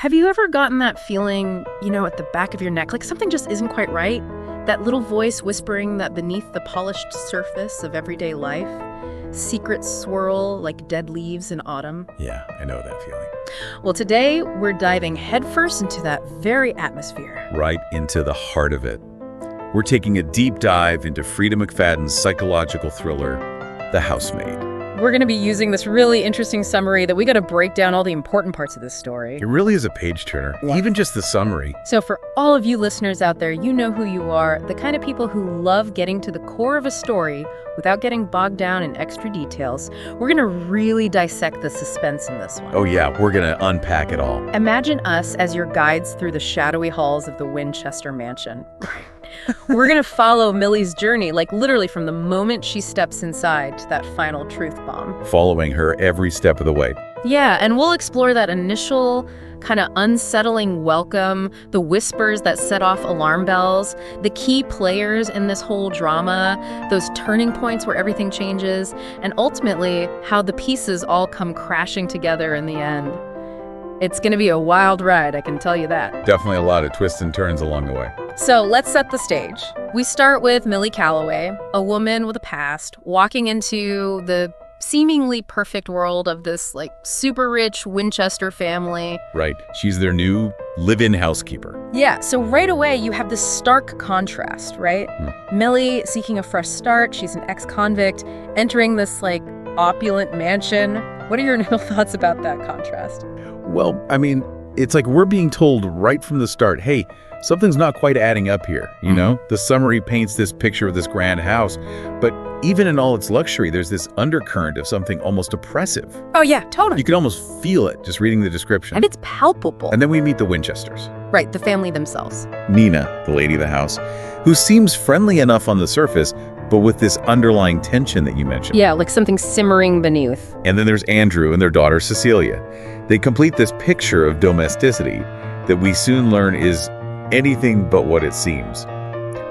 Have you ever gotten that feeling, at the back of your neck, like something just isn't quite right? That little voice whispering that beneath the polished surface of everyday life, secrets swirl like dead leaves in autumn? Yeah, I know that feeling. Well, today we're diving headfirst into that very atmosphere. Right into the heart of it. We're taking a deep dive into Freida McFadden's psychological thriller, The Housemaid. We're going to be using this really interesting summary that we got to break down all the important parts of this story. It really is a page-turner, even just the summary. So for all of you listeners out there, you know who you are, the kind of people who love getting to the core of a story without getting bogged down in extra details. We're going to really dissect the suspense in this one. Oh yeah, we're going to unpack it all. Imagine us as your guides through the shadowy halls of the Winchester mansion. We're going to follow Millie's journey, like literally from the moment she steps inside to that final truth bomb. Following her every step of the way. Yeah, and we'll explore that initial kind of unsettling welcome, the whispers that set off alarm bells, the key players in this whole drama, those turning points where everything changes, and ultimately how the pieces all come crashing together in the end. It's going to be a wild ride, I can tell you that. Definitely a lot of twists and turns along the way. So let's set the stage. We start with Millie Calloway, a woman with a past, walking into the seemingly perfect world of this super rich Winchester family. Right. She's their new live-in housekeeper. Yeah, so right away you have this stark contrast, right? Millie seeking a fresh start, she's an ex-convict, entering this opulent mansion. What are your initial thoughts about that contrast? Well, I mean, it's like we're being told right from the start, hey, something's not quite adding up here, you know? The summary paints this picture of this grand house, but even in all its luxury, there's this undercurrent of something almost oppressive. Oh yeah, totally. You can almost feel it just reading the description. And it's palpable. And then we meet the Winchesters. Right, the family themselves. Nina, the lady of the house, who seems friendly enough on the surface, but with this underlying tension that you mentioned. Yeah, like something simmering beneath. And then there's Andrew and their daughter Cecilia. They complete this picture of domesticity that we soon learn is anything but what it seems.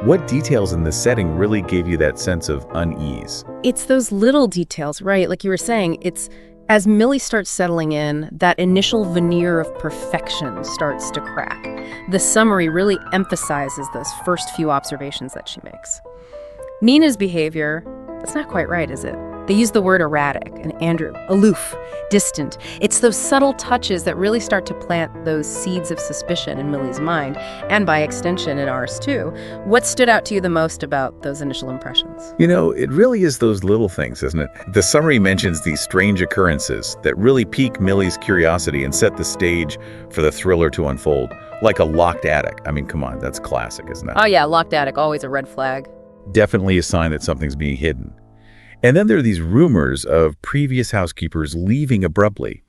What details in this setting really gave you that sense of unease? It's those little details, right? Like you were saying, it's as Millie starts settling in, that initial veneer of perfection starts to crack. The summary really emphasizes those first few observations that she makes. Nina's behavior, that's not quite right, is it? They use the word erratic, and Andrew, aloof, distant. It's those subtle touches that really start to plant those seeds of suspicion in Millie's mind, and by extension in ours too. What stood out to you the most about those initial impressions? You know, it really is those little things, isn't it? The summary mentions these strange occurrences that really pique Millie's curiosity and set the stage for the thriller to unfold, like a locked attic. I mean, come on, that's classic, isn't it? Oh yeah, locked attic, always a red flag. Definitely a sign that something's being hidden. And then there are these rumors of previous housekeepers leaving abruptly.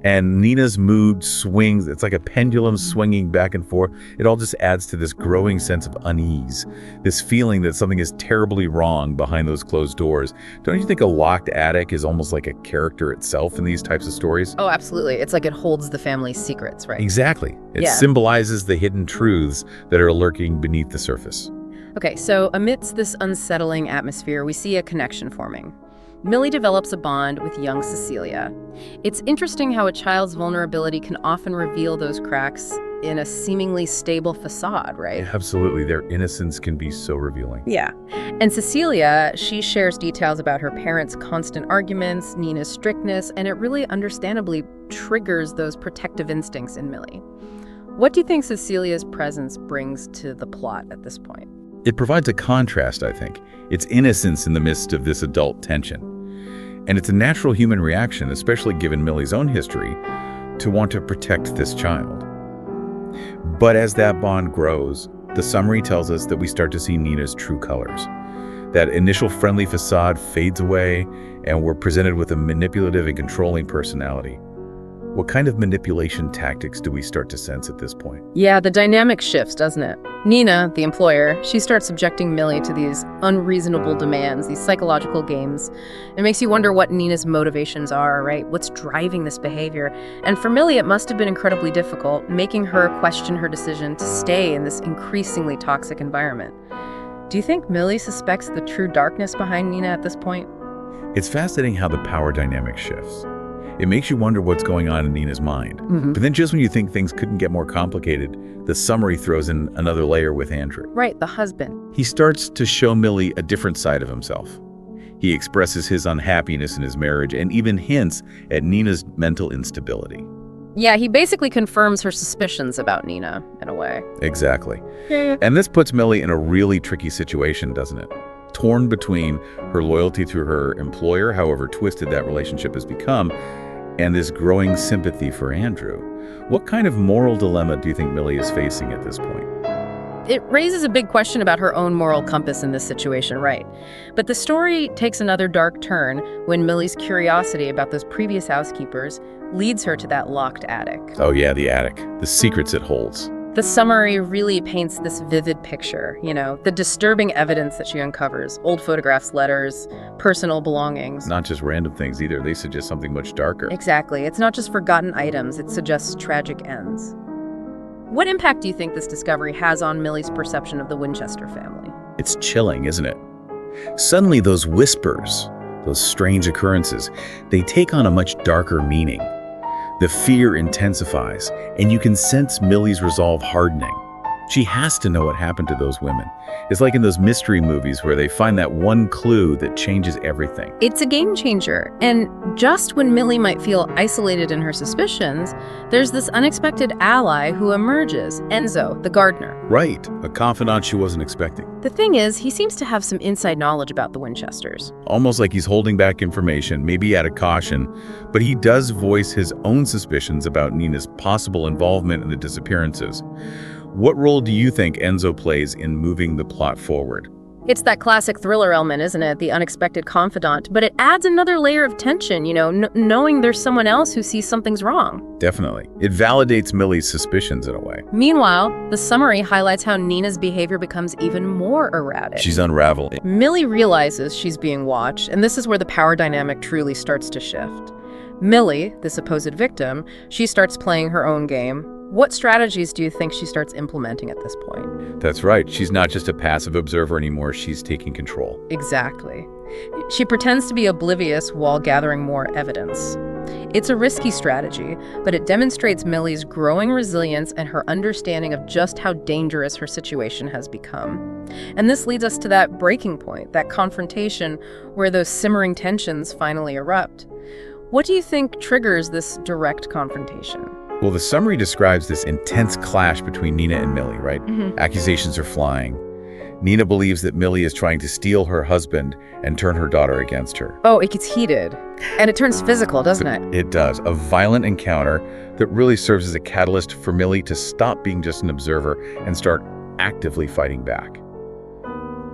And Nina's mood swings. It's like a pendulum swinging back and forth. It all just adds to this growing sense of unease, this feeling that something is terribly wrong behind those closed doors. Don't you think a locked attic is almost like a character itself in these types of stories? Oh, absolutely. It's like it holds the family's secrets, right? Exactly. It symbolizes the hidden truths that are lurking beneath the surface. Okay, so amidst this unsettling atmosphere, we see a connection forming. Millie develops a bond with young Cecilia. It's interesting how a child's vulnerability can often reveal those cracks in a seemingly stable facade, right? Yeah, absolutely. Their innocence can be so revealing. Yeah. And Cecilia, she shares details about her parents' constant arguments, Nina's strictness, and it really understandably triggers those protective instincts in Millie. What do you think Cecilia's presence brings to the plot at this point? It provides a contrast, I think. It's innocence in the midst of this adult tension. And it's a natural human reaction, especially given Millie's own history, to want to protect this child. But as that bond grows, the summary tells us that we start to see Nina's true colors. That initial friendly facade fades away, and we're presented with a manipulative and controlling personality. What kind of manipulation tactics do we start to sense at this point? Yeah, the dynamic shifts, doesn't it? Nina, the employer, she starts subjecting Millie to these unreasonable demands, these psychological games. It makes you wonder what Nina's motivations are, right? What's driving this behavior? And for Millie, it must have been incredibly difficult, making her question her decision to stay in this increasingly toxic environment. Do you think Millie suspects the true darkness behind Nina at this point? It's fascinating how the power dynamic shifts. It makes you wonder what's going on in Nina's mind. But then just when you think things couldn't get more complicated, the summary throws in another layer with Andrew. Right, the husband. He starts to show Millie a different side of himself. He expresses his unhappiness in his marriage and even hints at Nina's mental instability. Yeah, he basically confirms her suspicions about Nina, in a way. Exactly. And this puts Millie in a really tricky situation, doesn't it? Torn between her loyalty to her employer, however twisted that relationship has become, and this growing sympathy for Andrew. What kind of moral dilemma do you think Millie is facing at this point? It raises a big question about her own moral compass in this situation, right? But the story takes another dark turn when Millie's curiosity about those previous housekeepers leads her to that locked attic. Oh yeah, the attic. The secrets it holds. The summary really paints this vivid picture, the disturbing evidence that she uncovers, old photographs, letters, personal belongings. Not just random things either. They suggest something much darker. Exactly. It's not just forgotten items. It suggests tragic ends. What impact do you think this discovery has on Millie's perception of the Winchester family? It's chilling, isn't it? Suddenly those whispers, those strange occurrences, they take on a much darker meaning. The fear intensifies, and you can sense Millie's resolve hardening. She has to know what happened to those women. It's like in those mystery movies where they find that one clue that changes everything. It's a game changer. And just when Millie might feel isolated in her suspicions, there's this unexpected ally who emerges, Enzo, the gardener. Right, a confidant she wasn't expecting. The thing is, he seems to have some inside knowledge about the Winchesters. Almost like he's holding back information, maybe out of caution, but he does voice his own suspicions about Nina's possible involvement in the disappearances. What role do you think Enzo plays in moving the plot forward? It's that classic thriller element, isn't it? The unexpected confidant. But it adds another layer of tension, knowing there's someone else who sees something's wrong. Definitely. It validates Millie's suspicions in a way. Meanwhile, the summary highlights how Nina's behavior becomes even more erratic. She's unraveling. Millie realizes she's being watched, and this is where the power dynamic truly starts to shift. Millie, the supposed victim, she starts playing her own game. What strategies do you think she starts implementing at this point? That's right. She's not just a passive observer anymore. She's taking control. Exactly. She pretends to be oblivious while gathering more evidence. It's a risky strategy, but it demonstrates Millie's growing resilience and her understanding of just how dangerous her situation has become. And this leads us to that breaking point, that confrontation where those simmering tensions finally erupt. What do you think triggers this direct confrontation? Well, the summary describes this intense clash between Nina and Millie, right? Accusations are flying. Nina believes that Millie is trying to steal her husband and turn her daughter against her. Oh, it gets heated. And it turns physical, doesn't it? It does. A violent encounter that really serves as a catalyst for Millie to stop being just an observer and start actively fighting back.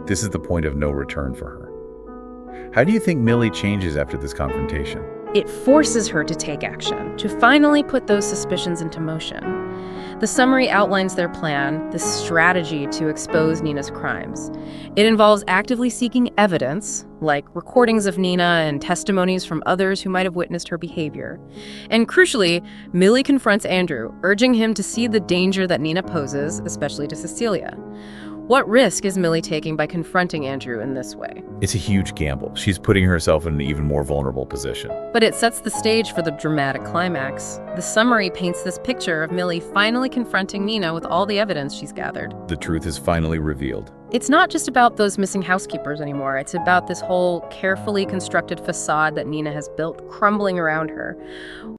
This is the point of no return for her. How do you think Millie changes after this confrontation? It forces her to take action, to finally put those suspicions into motion. The summary outlines their plan, the strategy to expose Nina's crimes. It involves actively seeking evidence, like recordings of Nina and testimonies from others who might have witnessed her behavior. And crucially, Millie confronts Andrew, urging him to see the danger that Nina poses, especially to Cecilia. What risk is Millie taking by confronting Andrew in this way? It's a huge gamble. She's putting herself in an even more vulnerable position. But it sets the stage for the dramatic climax. The summary paints this picture of Millie finally confronting Nina with all the evidence she's gathered. The truth is finally revealed. It's not just about those missing housekeepers anymore. It's about this whole carefully constructed facade that Nina has built crumbling around her.